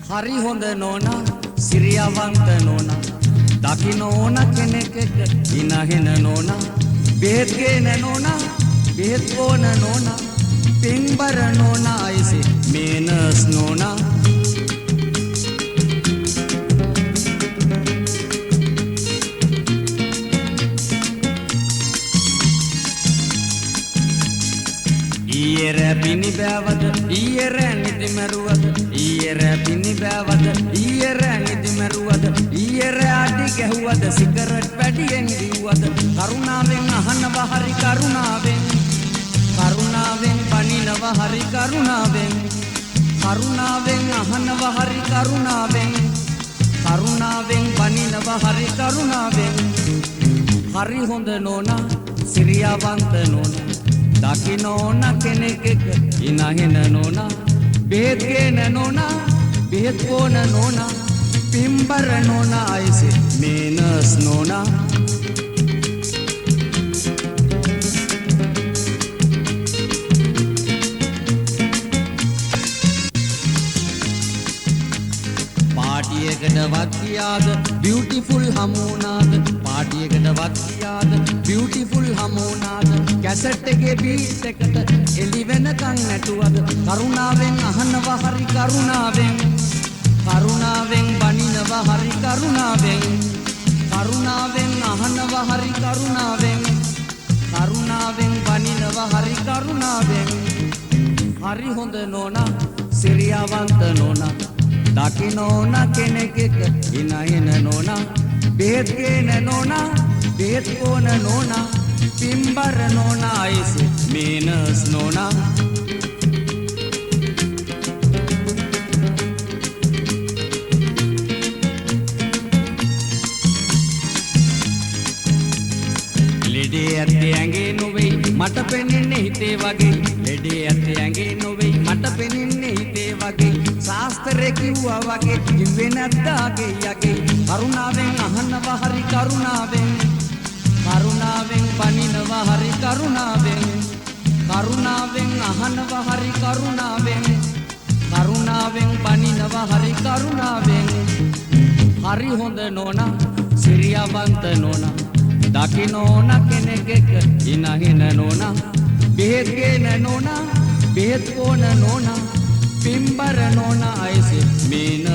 හරි හොඳ නෝනා සිරියවන්ත නෝනා දකින්න ඕන කෙනෙක් එක්ක ඉනහෙන නෝනා බෙහෙත් ගේන නෝනා බෙහෙත් ඕන නෝනා පින්බර නෝනා අයිසේ මේනස් නෝනා ඊයර පිනි බෑවද ඊයර නිදි මරුවද ඊයර පිනි බෑවද ඊයර නිදි මරුවද ඊයර අඩි ගැහුවද සිගරට් පැඩියෙන් දිව්වද කරුණාවෙන් අහනවා හරි කරුණාවෙන් කරුණාවෙන් බනිනවා හරි කරුණාවෙන් කරුණාවෙන් අහනවා හරි කරුණාවෙන් කරුණාවෙන් බනිනවා හරි කරුණාවෙන් හරි හොඳ නෝනා සිරියවන්ත නෝනා දකින්න ඕන කෙනෙක් එක්ක ඉනහෙන නෝනා බෙහෙත් ගේන නෝනා බෙහෙත් ඕන නෝනා පින්බර නෝනා අයිසේ මේනස් නෝනා පාටියකට වත් ගියාද බියුටිෆුල් හමුණාද පාටියකට වත් ගියාද බියුටිෆුල් හමුණාද කැසට් එකේ බීට් එකට එලි වෙනකන් නැටුවද කරුණාවෙන් අහනවා හරි කරුණාවෙන් කරුණාවෙන් බනිනවා හරි කරුණාවෙන් කරුණාවෙන් අහනවා හරි කරුණාවෙන් කරුණාවෙන් බනිනවා හරි කරුණාවෙන් හරි හොඳ නෝනා සිරියවන්ත නෝනා දකින්න ඕන කෙනෙක් එක්ක ඉනහෙන නෝනා බෙහෙත් ගේන නෝනා බෙහෙත් ඕන නෝනා පින්බර නෝනා අයිසේ මේනස් නෝනා ලෙඩේ ඇත්තේ ඇඟේ නොවේ මට පෙනෙන්නේ හිතේ වගේ ලෙඩේ ඇත්තේ ඇඟේ නොවේ මට පෙනෙන්නේ හිතේ වගේ ශාස්ත්‍රේ කිව්වා වගේ කිව්වේ නැත්තාගේ යගේ කරුණාවෙන් අහනවා හරි කරුණාවෙන් කරුණාවෙන් බනිනවා හරි කරුණාවෙන් කරුණාවෙන් අහනවා හරි කරුණාවෙන් කරුණාවෙන් බනිනවා හරි කරුණාවෙන් හරි හොඳ නෝනා සිරියවන්ත නෝනා දකින්න ඕන කෙනෙක් එක්ක ඉනහෙන නෝනා බෙහෙත් ගේන නෝනා බෙහෙත් ඕන නෝනා පින්බර නෝනා අයිසේ මේන